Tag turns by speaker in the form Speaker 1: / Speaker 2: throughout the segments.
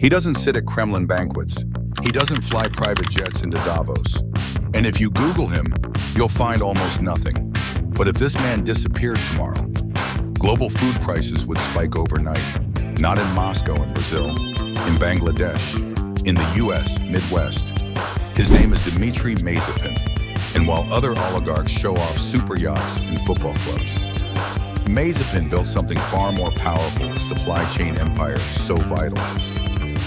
Speaker 1: He doesn't sit at Kremlin banquets. He doesn't fly private jets into Davos. And if you Google him, you'll find almost nothing. But if this man disappeared tomorrow, global food prices would spike overnight. Not in Moscow and Brazil, in Bangladesh, in the US Midwest. His name is Dmitry Mazepin. And while other oligarchs show off superyachts and football clubs, Mazepin built something far more powerful, a supply chain empire so vital.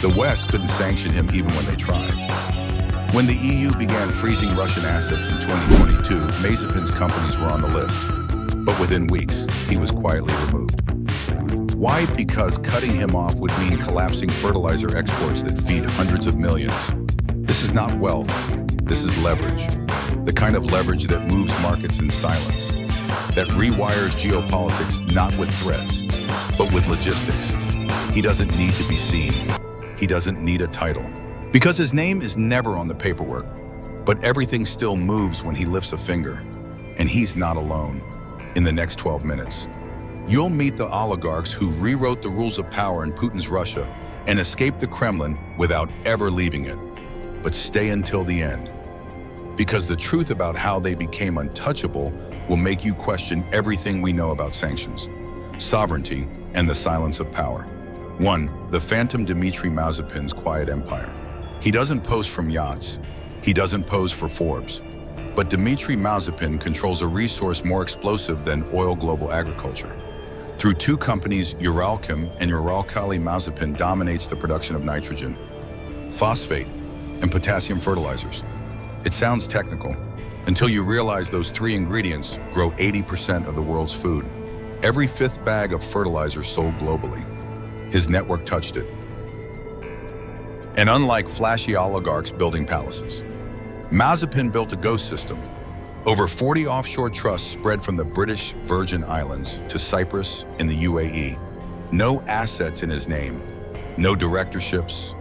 Speaker 1: The West couldn't sanction him even when they tried. When the EU began freezing Russian assets in 2022, Mazepin's companies were on the list. But within weeks, he was quietly removed. Why? Because cutting him off would mean collapsing fertilizer exports that feed hundreds of millions. This is not wealth, this is leverage. The kind of leverage that moves markets in silence, that rewires geopolitics not with threats, but with logistics. He doesn't need to be seen. He doesn't need a title. Because his name is never on the paperwork, but everything still moves when he lifts a finger. And he's not alone. In the next 12 minutes, you'll meet the oligarchs who rewrote the rules of power in Putin's Russia and escaped the Kremlin without ever leaving it. But stay until the end. Because the truth about how they became untouchable will make you question everything we know about sanctions, sovereignty, and the silence of power. 1. The phantom Dmitry Mazepin's quiet empire. He doesn't pose from yachts. He doesn't pose for Forbes. But Dmitry Mazepin controls a resource more explosive than oil global agriculture. Through two companies, Uralchem and Uralkali, Mazepin dominates the production of nitrogen, phosphate, and potassium fertilizers. It sounds technical until you realize those three ingredients grow 80% of the world's food. Every fifth bag of fertilizer sold globally. His network touched it. And unlike flashy oligarchs building palaces, Mazepin built a ghost system. Over 40 offshore trusts spread from the British Virgin Islands to Cyprus in the UAE. No assets in his name, no directorships,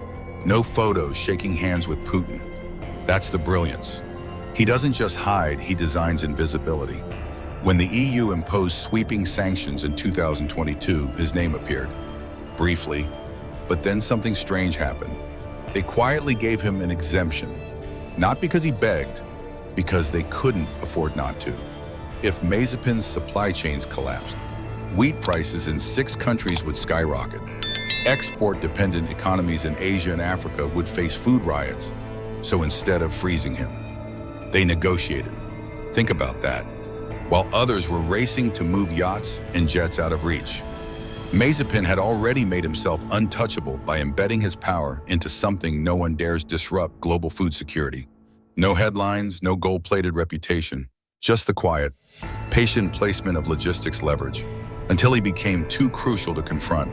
Speaker 1: no photos shaking hands with Putin. That's the brilliance. He doesn't just hide, he designs invisibility. When the EU imposed sweeping sanctions in 2022, his name appeared. Briefly, but then something strange happened. They quietly gave him an exemption, not because he begged, because they couldn't afford not to. If Mazepin's supply chains collapsed, wheat prices in 6 countries would skyrocket. Export-dependent economies in Asia and Africa would face food riots. So instead of freezing him, they negotiated. Think about that. While others were racing to move yachts and jets out of reach, Mazepin had already made himself untouchable by embedding his power into something no one dares disrupt: global food security. No headlines, no gold-plated reputation, just the quiet, patient placement of logistics leverage, until he became too crucial to confront.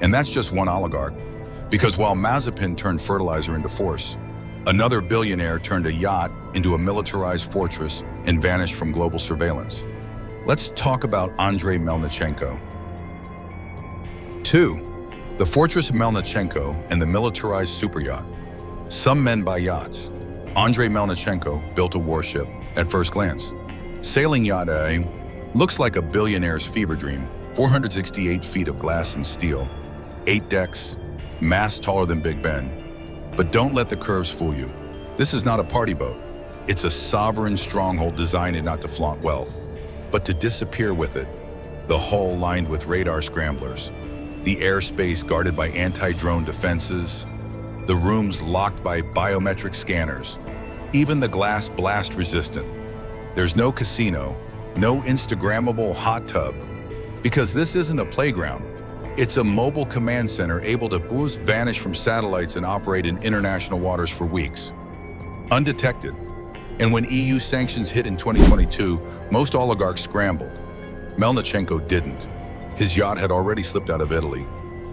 Speaker 1: And that's just one oligarch, because while Mazepin turned fertilizer into force, another billionaire turned a yacht into a militarized fortress and vanished from global surveillance. Let's talk about Andrei Melnichenko. 2. The fortress of Melnichenko and the militarized superyacht. Some men buy yachts. Andrei Melnichenko built a warship at first glance. Sailing yacht A looks like a billionaire's fever dream. 468 feet of glass and steel, 8 decks, mast taller than Big Ben. But don't let the curves fool you. This is not a party boat. It's a sovereign stronghold designed not to flaunt wealth, but to disappear with it. The hull lined with radar scramblers, the airspace guarded by anti-drone defenses, the rooms locked by biometric scanners, even the glass blast resistant. There's no casino, no Instagrammable hot tub, because this isn't a playground. It's a mobile command center able to vanish from satellites and operate in international waters for weeks, undetected. And when EU sanctions hit in 2022, most oligarchs scrambled. Melnichenko didn't. His yacht had already slipped out of Italy,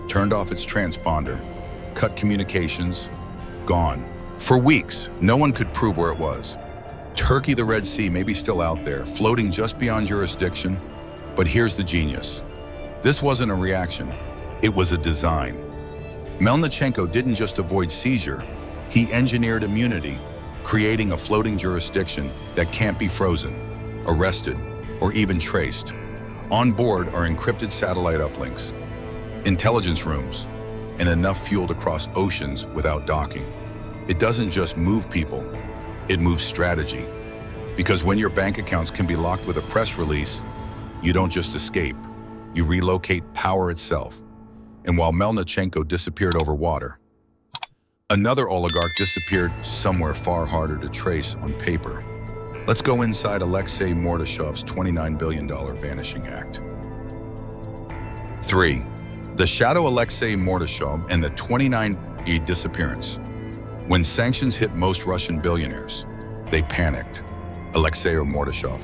Speaker 1: turned off its transponder, cut communications, gone. For weeks, no one could prove where it was. Turkey, the Red Sea, may be still out there, floating just beyond jurisdiction. But here's the genius. This wasn't a reaction, it was a design. Melnichenko didn't just avoid seizure, he engineered immunity, creating a floating jurisdiction that can't be frozen, arrested, or even traced. On board are encrypted satellite uplinks, intelligence rooms, and enough fuel to cross oceans without docking. It doesn't just move people, it moves strategy. Because when your bank accounts can be locked with a press release, you don't just escape, you relocate power itself. And while Melnichenko disappeared over water, another oligarch disappeared somewhere far harder to trace on paper. Let's go inside Alexei Mordashov's $29 billion vanishing act. 3. The shadow Alexei Mordashov and the 29 disappearance. When sanctions hit most Russian billionaires, they panicked. Alexei Mordashov.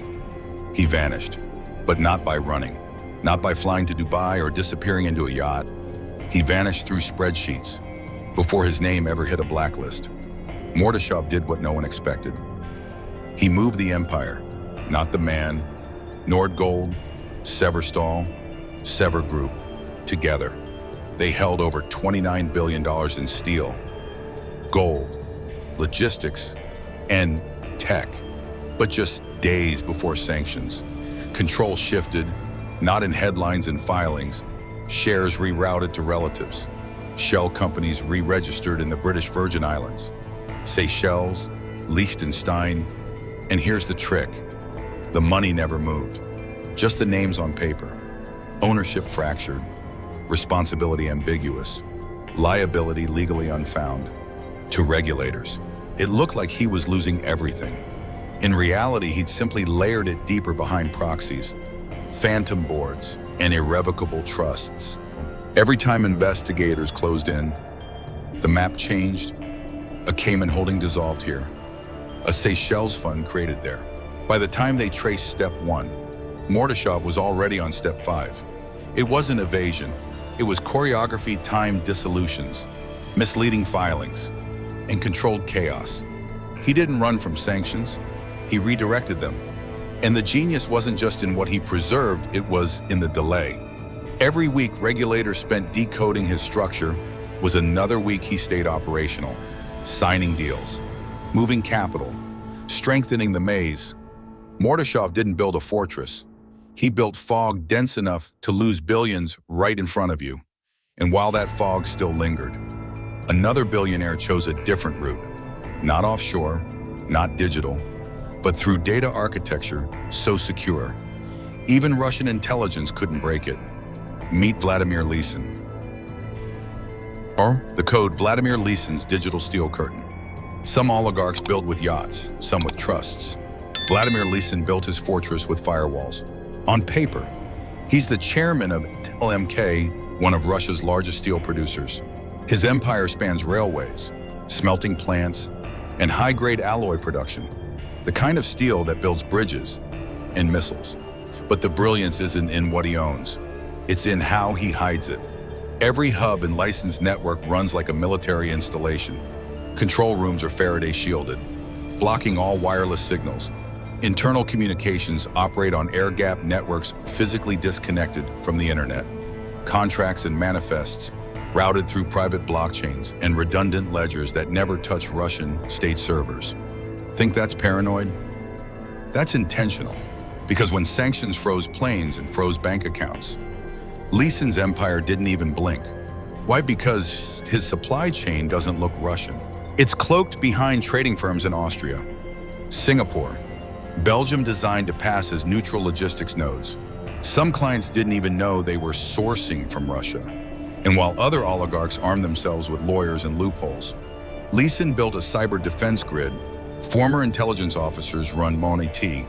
Speaker 1: He vanished, but not by running, not by flying to Dubai or disappearing into a yacht. He vanished through spreadsheets before his name ever hit a blacklist. Mordashov did what no one expected. He moved the empire, not the man. Nordgold, Severstal, Sever Group, together. They held over $29 billion in steel, gold, logistics, and tech. But just days before sanctions, control shifted, not in headlines and filings. Shares rerouted to relatives. Shell companies re-registered in the British Virgin Islands, Seychelles, Liechtenstein. And here's the trick. The money never moved. Just the names on paper. Ownership fractured. Responsibility ambiguous. Liability legally unfound. To regulators, it looked like he was losing everything. In reality, he'd simply layered it deeper behind proxies, phantom boards, and irrevocable trusts. Every time investigators closed in, the map changed. A Cayman holding dissolved here. A Seychelles fund created there. By the time they traced step 1, Mordashov was already on step 5. It wasn't evasion. It was choreography timed dissolutions, misleading filings, and controlled chaos. He didn't run from sanctions. He redirected them. And the genius wasn't just in what he preserved, it was in the delay. Every week regulators spent decoding his structure was another week he stayed operational, signing deals, moving capital, strengthening the maze. Mordashov didn't build a fortress. He built fog dense enough to lose billions right in front of you. And while that fog still lingered, another billionaire chose a different route. Not offshore, not digital, but through data architecture so secure, even Russian intelligence couldn't break it. Meet Vladimir Lisin. Or the code Vladimir Lisin's digital steel curtain. Some oligarchs build with yachts, some with trusts. Vladimir Lisin built his fortress with firewalls. On paper, he's the chairman of LMK, one of Russia's largest steel producers. His empire spans railways, smelting plants, and high-grade alloy production. The kind of steel that builds bridges and missiles. But the brilliance isn't in what he owns. It's in how he hides it. Every hub in Lisin's network runs like a military installation. Control rooms are Faraday shielded, blocking all wireless signals. Internal communications operate on air-gapped networks physically disconnected from the internet. Contracts and manifests routed through private blockchains and redundant ledgers that never touch Russian state servers. Think that's paranoid? That's intentional, because when sanctions froze planes and froze bank accounts, Lisin's empire didn't even blink. Why? Because his supply chain doesn't look Russian. It's cloaked behind trading firms in Austria, Singapore, Belgium, designed to pass as neutral logistics nodes. Some clients didn't even know they were sourcing from Russia. And while other oligarchs armed themselves with lawyers and loopholes, Lisin built a cyber defense grid. Former intelligence officers run Money.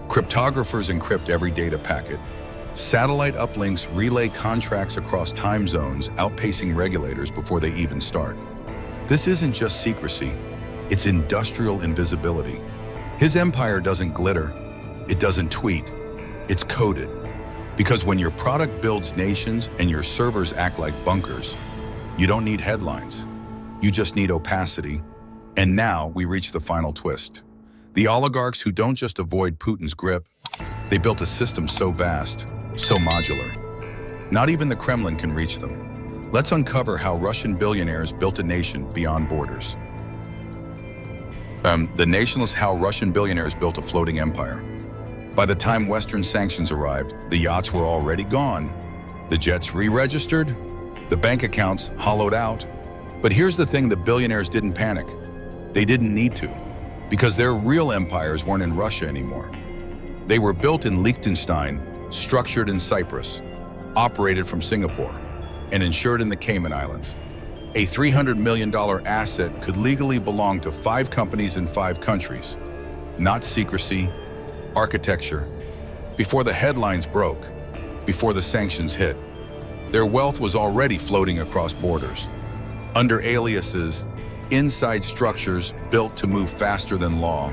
Speaker 1: Cryptographers encrypt every data packet. Satellite uplinks relay contracts across time zones, outpacing regulators before they even start. This isn't just secrecy, it's industrial invisibility. His empire doesn't glitter, it doesn't tweet, it's coded. Because when your product builds nations and your servers act like bunkers, you don't need headlines, you just need opacity. And now we reach the final twist. The oligarchs who don't just avoid Putin's grip, they built a system so vast, so modular. Not even the Kremlin can reach them. Let's uncover how Russian billionaires built a nation beyond borders. The Nationless, how Russian billionaires built a floating empire. By the time Western sanctions arrived, the yachts were already gone, the jets re-registered, the bank accounts hollowed out. But here's the thing: the billionaires didn't panic. They didn't need to, because their real empires weren't in Russia anymore. They were built in Liechtenstein, structured in Cyprus, operated from Singapore, and insured in the Cayman Islands. A $300 million asset could legally belong to 5 companies in 5 countries. Not secrecy, architecture. Before the headlines broke, before the sanctions hit, their wealth was already floating across borders, under aliases, inside structures built to move faster than law.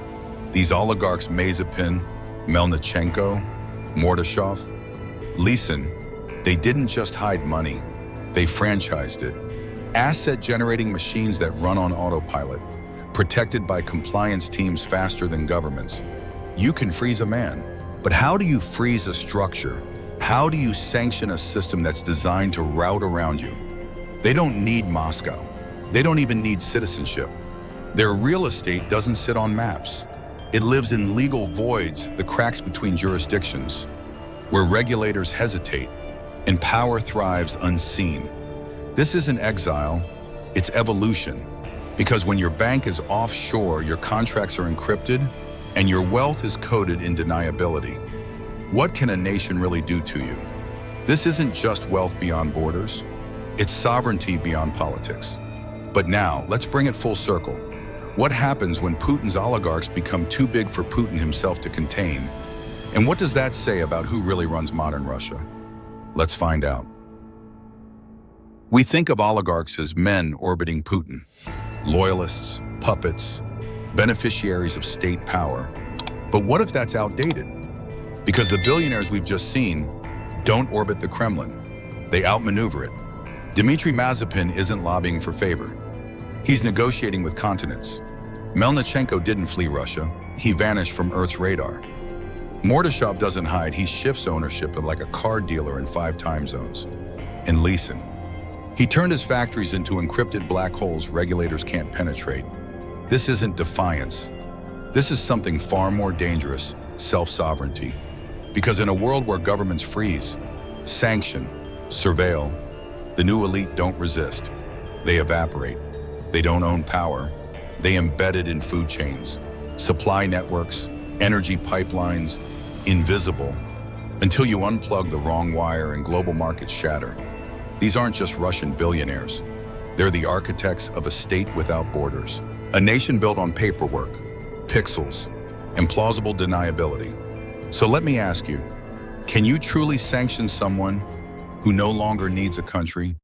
Speaker 1: These oligarchs, Mazepin, Melnichenko, Mordashov, Lisin, they didn't just hide money, they franchised it. Asset-generating machines that run on autopilot, protected by compliance teams faster than governments. You can freeze a man, but how do you freeze a structure? How do you sanction a system that's designed to route around you? They don't need Moscow. They don't even need citizenship. Their real estate doesn't sit on maps. It lives in legal voids, the cracks between jurisdictions, where regulators hesitate and power thrives unseen. This isn't exile, it's evolution. Because when your bank is offshore, your contracts are encrypted, and your wealth is coded in deniability. What can a nation really do to you? This isn't just wealth beyond borders, it's sovereignty beyond politics. But now, let's bring it full circle. What happens when Putin's oligarchs become too big for Putin himself to contain? And what does that say about who really runs modern Russia? Let's find out. We think of oligarchs as men orbiting Putin, loyalists, puppets, beneficiaries of state power. But what if that's outdated? Because the billionaires we've just seen don't orbit the Kremlin. They outmaneuver it. Dmitry Mazepin isn't lobbying for favor. He's negotiating with continents. Melnichenko didn't flee Russia. He vanished from Earth's radar. Mordashov doesn't hide. He shifts ownership like a car dealer in 5 time zones. And Lisin, he turned his factories into encrypted black holes regulators can't penetrate. This isn't defiance. This is something far more dangerous: self-sovereignty. Because in a world where governments freeze, sanction, surveil, the new elite don't resist. They evaporate. They don't own power. They embed it in food chains, supply networks, energy pipelines, invisible, until you unplug the wrong wire and global markets shatter. These aren't just Russian billionaires. They're the architects of a state without borders. A nation built on paperwork, pixels, and plausible deniability. So let me ask you, can you truly sanction someone who no longer needs a country,